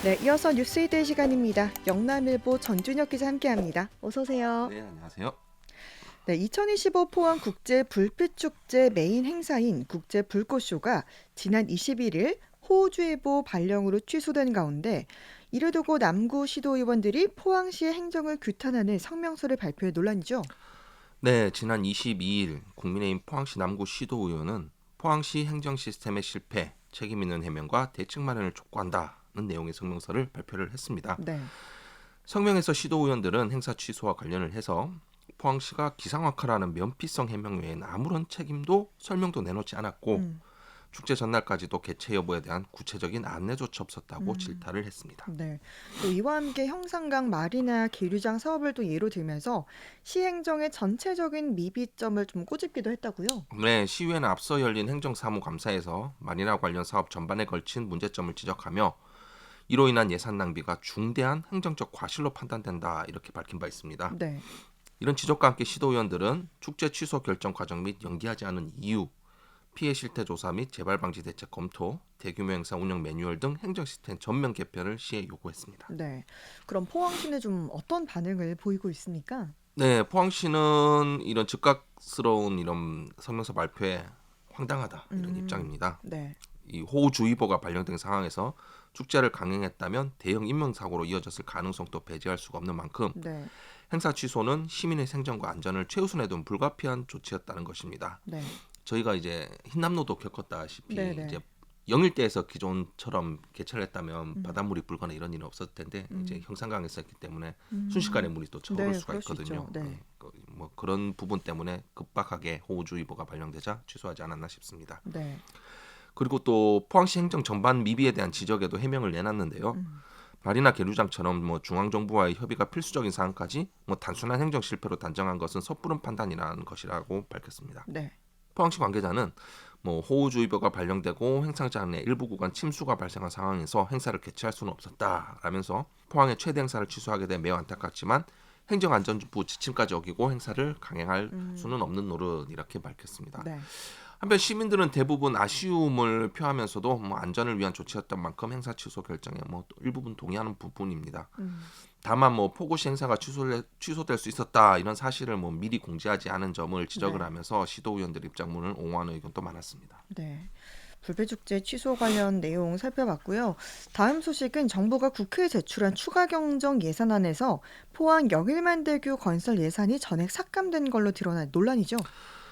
네, 이어서 뉴스이들 시간입니다. 영남일보 전준혁 기자 함께합니다. 어서 오세요. 네, 안녕하세요. 네, 2025 포항 국제 불빛 축제 메인 행사인 국제 불꽃쇼가 지난 21일 호우주의보 발령으로 취소된 가운데 이를 두고 남구 시도의원들이 포항시의 행정을 규탄하는 성명서를 발표해 논란이죠. 네, 지난 22일 국민의힘 포항시 남구 시도의원은 포항시 행정 시스템의 실패, 책임 있는 해명과 대책 마련을 촉구한다는 내용의 성명서를 발표를 했습니다. 네. 성명에서 시도의원들은 행사 취소와 관련을 해서 포항시가 기상악화라는 면피성 해명 외에는 아무런 책임도 설명도 내놓지 않았고 음, 축제 전날까지도 개최 여부에 대한 구체적인 안내조차 없었다고 질타를 했습니다. 네. 또 이와 함께 형산강 마리나 계류장 사업을 또 예로 들면서 시행정의 전체적인 미비점을 좀 꼬집기도 했다고요. 네, 시의회는 앞서 열린 행정사무감사에서 마리나 관련 사업 전반에 걸친 문제점을 지적하며 이로 인한 예산 낭비가 중대한 행정적 과실로 판단된다 이렇게 밝힌 바 있습니다. 네. 이런 지적과 함께 시도의원들은 축제 취소 결정 과정 및 연기하지 않은 이유, 피해 실태 조사 및 재발 방지 대책 검토, 대규모 행사 운영 매뉴얼 등 행정 시스템 전면 개편을 시에 요구했습니다. 네. 그럼 포항시는 좀 어떤 반응을 보이고 있습니까? 네, 포항시는 이런 즉각스러운 이런 성명서 발표에 황당하다 이런 입장입니다. 네. 이 호우주의보가 발령된 상황에서 축제를 강행했다면 대형 인명사고로 이어졌을 가능성도 배제할 수가 없는 만큼 네. 행사 취소는 시민의 생존과 안전을 최우선에 둔 불가피한 조치였다는 것입니다. 네. 저희가 이제 흰남노도 겪었다시피 네, 네. 이제 영일대에서 기존처럼 개최를 했다면 음. 바닷물이 불거나 이런 일은 없었을 텐데 이제 음. 형산강에서 했기 때문에 음. 순식간에 물이 또 차오를 네, 수가 그럴 수 있거든요. 있죠. 네. 뭐 그런 부분 때문에 급박하게 호우주의보가 발령되자 취소하지 않았나 싶습니다. 네. 그리고 또 포항시 행정 전반 미비에 대한 지적에도 해명을 내놨는데요. 음. 발이나 계류장처럼 뭐 중앙정부와의 협의가 필수적인 사항까지 뭐 단순한 행정 실패로 단정한 것은 섣부른 판단이라는 것이라고 밝혔습니다. 네. 포항시 관계자는 뭐 호우주의보가 발령되고 행사장 내 일부 구간 침수가 발생한 상황에서 행사를 개최할 수는 없었다라면서 포항의 최대 행사를 취소하게 돼 매우 안타깝지만 행정안전부 지침까지 어기고 행사를 강행할 수는 없는 노릇 이렇게 밝혔습니다. 네. 한편 시민들은 대부분 아쉬움을 표하면서도 뭐 안전을 위한 조치였던 만큼 행사 취소 결정에 뭐 일부분 동의하는 부분입니다. 음. 다만 뭐 포고시 행사가 취소될 수 있었다 이런 사실을 뭐 미리 공지하지 않은 점을 지적을 네. 하면서 시도의원들 입장문을 옹호하는 의견도 많았습니다. 네. 불배축제 취소 관련 내용 살펴봤고요. 다음 소식은 정부가 국회에 제출한 추가 경정 예산안에서 포항 영일만대교 건설 예산이 전액 삭감된 걸로 드러난 논란이죠.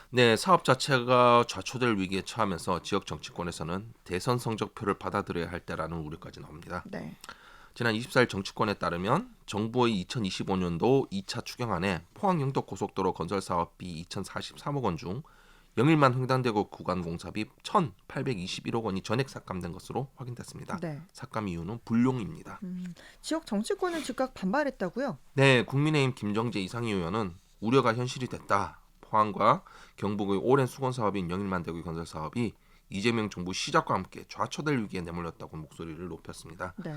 네, 사업 자체가 좌초될 위기에 처하면서 지역 정치권에서는 대선 성적표를 받아들여야 할 때라는 우려까지 나옵니다. 네. 지난 24일 정치권에 따르면 정부의 2025년도 2차 추경안에 포항 영덕 고속도로 건설 사업비 2,043억 원 중 영일만 횡단대교 구간 공사비 1,821억 원이 전액 삭감된 것으로 확인됐습니다. 네. 삭감 이유는 불용입니다. 지역 정치권은 즉각 반발했다고요? 네, 국민의힘 김정재 이상희 의원은 우려가 현실이 됐다. 포항과 경북의 오랜 수건 사업인 영일만 대교 건설 사업이 이재명 정부 시작과 함께 좌초될 위기에 내몰렸다고 목소리를 높였습니다. 네.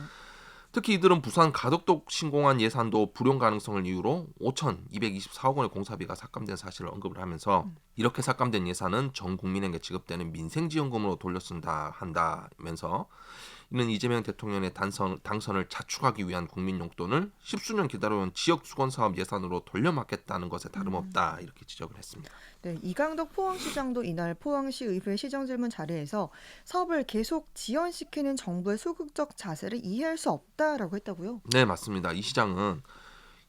특히 이들은 부산 가덕도 신공한 예산도 불용 가능성을 이유로 5,224억 원의 공사비가 삭감된 사실을 언급을 하면서 이렇게 삭감된 예산은 전 국민에게 지급되는 민생지원금으로 돌려 쓴다 한다면서 이는 이재명 대통령의 당선을 자축하기 위한 국민 용돈을 십수년 기다려온 지역 수건 사업 예산으로 돌려막겠다는 것에 다름없다 이렇게 지적을 했습니다. 네, 이강덕 포항시장도 이날 포항시 의회 시정질문 자리에서 사업을 계속 지연시키는 정부의 소극적 자세를 이해할 수 없다라고 했다고요? 네, 맞습니다. 이 시장은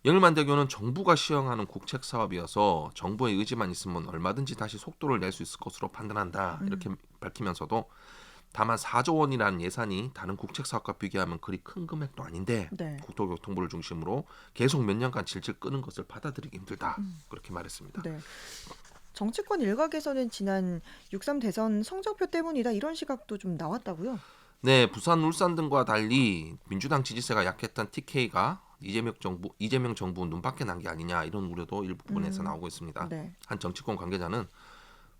영일만대교는 정부가 시행하는 국책 사업이어서 정부의 의지만 있으면 얼마든지 다시 속도를 낼 수 있을 것으로 판단한다 이렇게 밝히면서도 다만 4조 원이라는 예산이 다른 국책 사업과 비교하면 그리 큰 금액도 아닌데 네. 국토교통부를 중심으로 계속 몇 년간 질질 끄는 것을 받아들이기 힘들다 그렇게 말했습니다. 네. 정치권 일각에서는 지난 6.3 대선 성적표 때문이다 이런 시각도 좀 나왔다고요? 네, 부산, 울산 등과 달리 민주당 지지세가 약했던 TK가 이재명 정부 눈밖에 난 게 아니냐 이런 우려도 일부분에서 나오고 있습니다. 네. 한 정치권 관계자는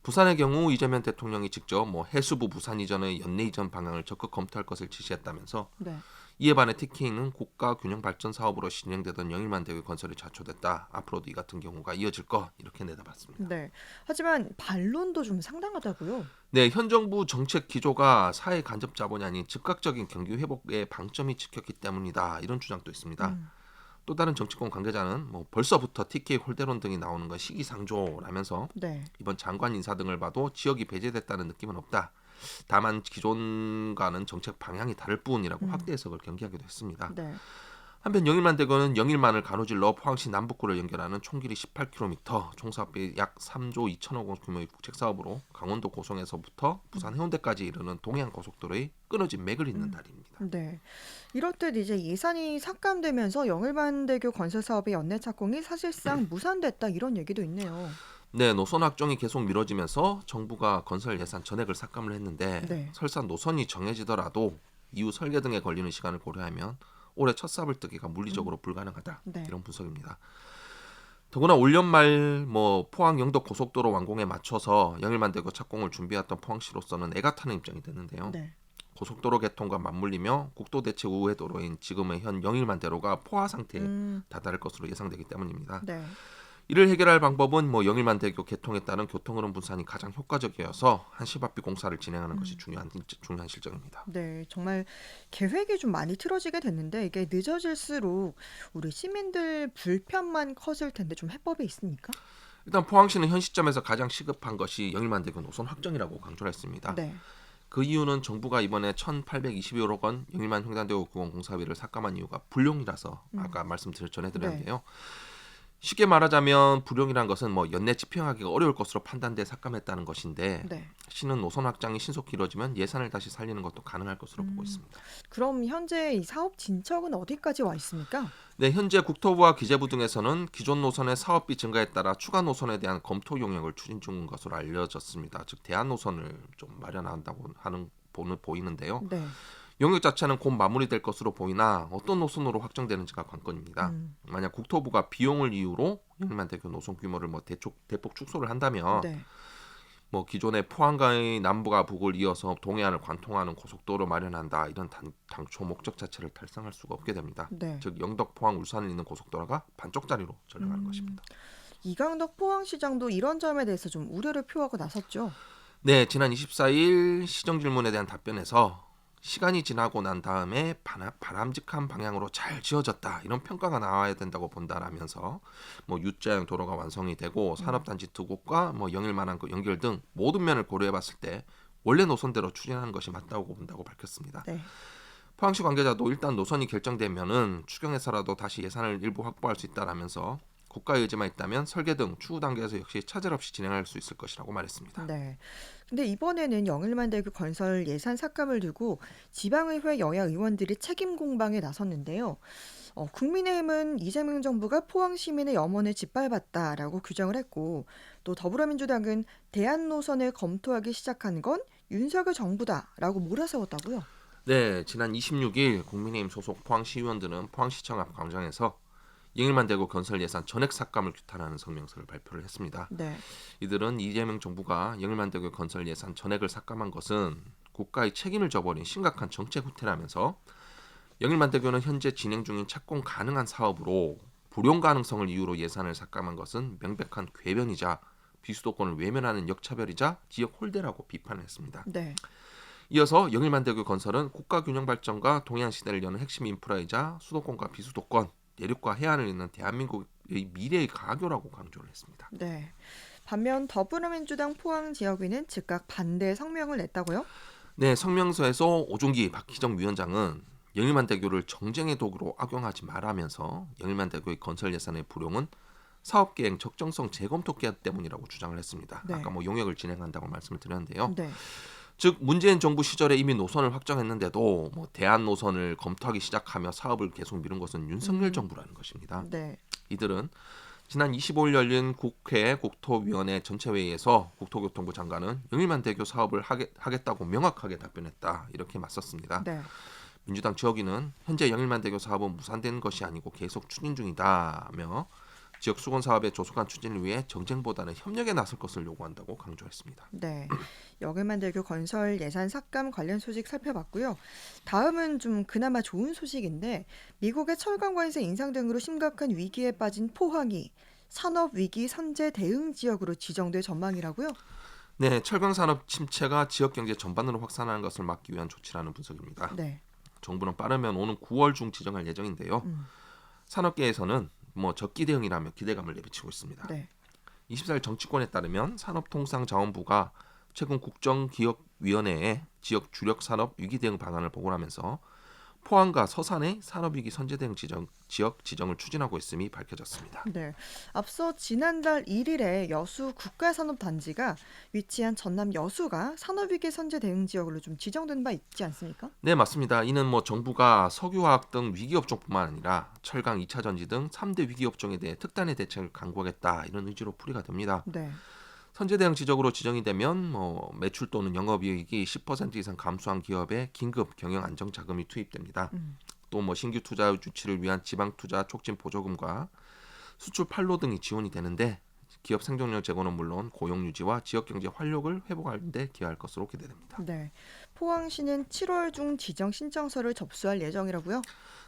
부산의 경우 이재명 대통령이 직접 뭐 해수부 부산 이전의 연내 이전 방향을 적극 검토할 것을 지시했다면서 네. 이에 반해 TK는 국가균형발전 사업으로 진행되던 영일만대교 건설이 좌초됐다. 앞으로도 이 같은 경우가 이어질 것 이렇게 내다봤습니다. 네. 하지만 반론도 좀 상당하다고요. 네, 현 정부 정책 기조가 사회 간접 자본이 아닌 즉각적인 경기 회복에 방점이 찍혔기 때문이다. 이런 주장도 있습니다. 음. 또 다른 정치권 관계자는 뭐 벌써부터 TK 홀대론 등이 나오는 건 시기상조라면서 네. 이번 장관 인사 등을 봐도 지역이 배제됐다는 느낌은 없다. 다만 기존과는 정책 방향이 다를 뿐이라고 음. 확대 해석을 경기하기도 했습니다. 네. 한편 영일만대교는 영일만을 가로질러 포항시 남북구를 연결하는 총 길이 18km, 총 사업비 약 3조 2천억 원 규모의 국책 사업으로 강원도 고성에서부터 부산 해운대까지 이르는 동해안 고속도로의 끊어진 맥을 잇는 다리입니다. 네. 이렇듯 이제 예산이 삭감되면서 영일만대교 건설 사업의 연내 착공이 사실상 무산됐다 이런 얘기도 있네요. 네, 노선 확정이 계속 미뤄지면서 정부가 건설 예산 전액을 삭감을 했는데 네. 설사 노선이 정해지더라도 이후 설계 등에 걸리는 시간을 고려하면 올해 첫 삽을 뜨기가 물리적으로 불가능하다. 네. 이런 분석입니다. 더구나 올 연말 포항 영덕 고속도로 완공에 맞춰서 영일만대교 착공을 준비했던 포항시로서는 애가 타는 입장이 됐는데요. 네. 고속도로 개통과 맞물리며 국도 대체 우회 도로인 지금의 현 영일만대로가 포화 상태에 음. 다다를 것으로 예상되기 때문입니다. 네. 이를 해결할 방법은 영일만대교 개통에 따른 교통흐름 분산이 가장 효과적이어서 한시바삐 공사를 진행하는 것이 중요한 실정입니다. 네, 정말 계획이 좀 많이 틀어지게 됐는데 이게 늦어질수록 우리 시민들 불편만 커질 텐데 좀 해법이 있습니까? 일단 포항시는 현 시점에서 가장 시급한 것이 영일만대교 노선 확정이라고 강조를 했습니다. 네. 그 이유는 정부가 이번에 1,821억 원 영일만 횡단대교 구간 공사비를 삭감한 이유가 불용이라서 아까 전해드렸는데요. 쉽게 말하자면 불용이란 것은 연내 집행하기가 어려울 것으로 판단돼 삭감했다는 것인데 네. 시는 노선 확장이 신속히 이루어지면 예산을 다시 살리는 것도 가능할 것으로 보고 있습니다. 그럼 현재 이 사업 진척은 어디까지 와 있습니까? 네, 현재 국토부와 기재부 등에서는 기존 노선의 사업비 증가에 따라 추가 노선에 대한 검토 용역을 추진 중인 것으로 알려졌습니다. 즉 대안 노선을 좀 마련한다고 보이는데요. 네. 용역 자체는 곧 마무리될 것으로 보이나 어떤 노선으로 확정되는지가 관건입니다. 만약 국토부가 비용을 이유로 영일만대교 노선 규모를 대폭 축소를 한다면 네. 기존의 포항과의 남부가 북을 이어서 동해안을 관통하는 고속도로 마련한다 이런 당초 목적 자체를 달성할 수가 없게 됩니다. 네. 즉 영덕, 포항, 울산을 잇는 고속도로가 반쪽짜리로 전락하는 것입니다. 이강덕 포항시장도 이런 점에 대해서 좀 우려를 표하고 나섰죠. 네, 지난 24일 시정 질문에 대한 답변에서 시간이 지나고 난 다음에 바람직한 방향으로 잘 지어졌다 이런 평가가 나와야 된다고 본다라면서 U자형 도로가 완성이 되고 산업단지 두 곳과 영일만한 그 연결 등 모든 면을 고려해봤을 때 원래 노선대로 추진하는 것이 맞다고 본다고 밝혔습니다. 네. 포항시 관계자도 일단 노선이 결정되면은 추경에서라도 다시 예산을 일부 확보할 수 있다라면서 국가의 의지만 있다면 설계 등 추후 단계에서 역시 차질 없이 진행할 수 있을 것이라고 말했습니다. 네. 근데 이번에는 영일만대교 건설 예산 삭감을 두고 지방의회 여야 의원들이 책임 공방에 나섰는데요. 국민의힘은 이재명 정부가 포항 시민의 염원을 짓밟았다라고 규정을 했고 또 더불어민주당은 대안 노선을 검토하기 시작한 건 윤석열 정부다라고 몰아세웠다고요. 네, 지난 26일 국민의힘 소속 포항시 의원들은 포항시청 앞 광장에서 영일만대교 건설 예산 전액 삭감을 규탄하는 성명서를 발표를 했습니다. 네. 이들은 이재명 정부가 영일만대교 건설 예산 전액을 삭감한 것은 국가의 책임을 져버린 심각한 정책 후퇴라면서 영일만대교는 현재 진행 중인 착공 가능한 사업으로 불용 가능성을 이유로 예산을 삭감한 것은 명백한 궤변이자 비수도권을 외면하는 역차별이자 지역 홀대라고 비판했습니다. 네. 이어서 영일만대교 건설은 국가균형 발전과 동해안 시대를 여는 핵심 인프라이자 수도권과 비수도권, 내륙과 해안을 잇는 대한민국의 미래의 가교라고 강조를 했습니다. 네. 반면 더불어민주당 포항 지역위는 즉각 반대 성명을 냈다고요? 네, 성명서에서 오종기 박희정 위원장은 영일만대교를 정쟁의 도구로 악용하지 말라면서 영일만대교의 건설 예산의 불용은 사업계획 적정성 재검토 기한 때문이라고 주장을 했습니다. 네. 아까 용역을 진행한다고 말씀을 드렸는데요. 네. 즉 문재인 정부 시절에 이미 노선을 확정했는데도 대안 노선을 검토하기 시작하며 사업을 계속 미룬 것은 윤석열 정부라는 것입니다. 네. 이들은 지난 25일 열린 국회 국토위원회 전체회의에서 국토교통부 장관은 영일만대교 사업을 하겠다고 명확하게 답변했다 이렇게 맞섰습니다. 네. 민주당 지역위는 현재 영일만대교 사업은 무산된 것이 아니고 계속 추진 중이다며 지역 수건 사업의 조속한 추진을 위해 정쟁보다는 협력에 나설 것을 요구한다고 강조했습니다. 네, 여객만들교 건설 예산 삭감 관련 소식 살펴봤고요. 다음은 좀 그나마 좋은 소식인데 미국의 철강 관세 인상 등으로 심각한 위기에 빠진 포항이 산업 위기 선제 대응 지역으로 지정될 전망이라고요? 네, 철강 산업 침체가 지역 경제 전반으로 확산하는 것을 막기 위한 조치라는 분석입니다. 네, 정부는 빠르면 오는 9월 중 지정할 예정인데요. 음, 산업계에서는 적기 대응이라며 기대감을 내비치고 있습니다. 네, 24일 정치권에 따르면 산업통상자원부가 최근 국정기획위원회에 지역 주력 산업 위기 대응 방안을 보고하면서 포항과 서산의 산업위기 선제 대응 지역 지정을 추진하고 있음이 밝혀졌습니다. 네. 앞서 지난달 1일에 여수 국가산업단지가 위치한 전남 여수가 산업위기 선제 대응 지역으로 좀 지정된 바 있지 않습니까? 네, 맞습니다. 이는 정부가 석유화학 등 위기업종뿐만 아니라 철강, 2차 전지 등 3대 위기업종에 대해 특단의 대책을 강구하겠다 이런 의지로 풀이가 됩니다. 네. 선제 대응 지적으로 지정이 되면 매출 또는 영업이익이 10% 이상 감소한 기업에 긴급 경영 안정 자금이 투입됩니다. 음. 또 신규 투자 유치를 위한 지방 투자 촉진 보조금과 수출 판로 등이 지원이 되는데 기업 생존력 제고는 물론 고용 유지와 지역 경제 활력을 회복하는 데 기여할 것으로 기대됩니다. 네. 포항시는 7월 중 지정 신청서를 접수할 예정이라고요?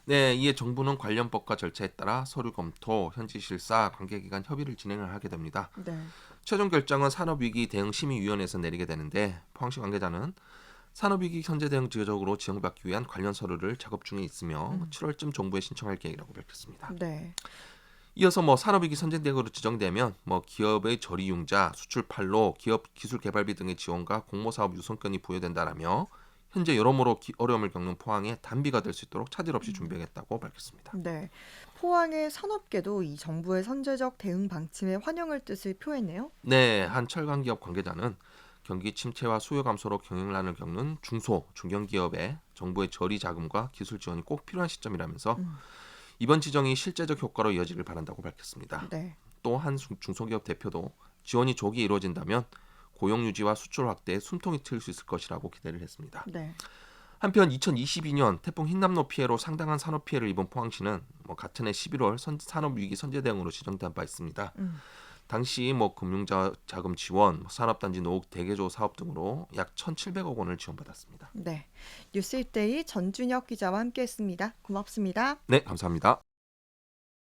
네, 이에 정부는 관련 법과 절차에 따라 서류 검토, 현지 실사, 관계기관 협의를 진행을 하게 됩니다. 네. 최종 결정은 산업위기 대응심의위원회에서 내리게 되는데 포항시 관계자는 산업위기 선제 대응 지역으로 지정받기 위한 관련 서류를 작업 중에 있으며 7월쯤 정부에 신청할 계획이라고 밝혔습니다. 네. 이어서 산업위기 선제 대응으로 지정되면 기업의 저리융자, 수출 판로, 기업 기술 개발비 등의 지원과 공모사업 유선권이 부여된다라며 현재 여러모로 어려움을 겪는 포항에 단비가 될 수 있도록 차질 없이 준비하겠다고 밝혔습니다. 네. 포항의 산업계도 이 정부의 선제적 대응 방침에 환영의 뜻을 표했네요. 네, 한 철강기업 관계자는 경기 침체와 수요 감소로 경영난을 겪는 중소, 중견기업에 정부의 저리 자금과 기술 지원이 꼭 필요한 시점이라면서 이번 지정이 실제적 효과로 이어지길 바란다고 밝혔습니다. 네. 또 한 중소기업 대표도 지원이 조기 이루어진다면 고용 유지와 수출 확대에 숨통이 트일 수 있을 것이라고 기대를 했습니다. 네. 한편 2022년 태풍 흰남노 피해로 상당한 산업 피해를 입은 포항시는 같은 해 11월 산업위기 선제 대응으로 지정된 바 있습니다. 당시 금융자금 지원, 산업단지 노후 대개조 사업 등으로 약 1,700억 원을 지원받았습니다. 네. 뉴스일데이 전준혁 기자와 함께했습니다. 고맙습니다. 네, 감사합니다.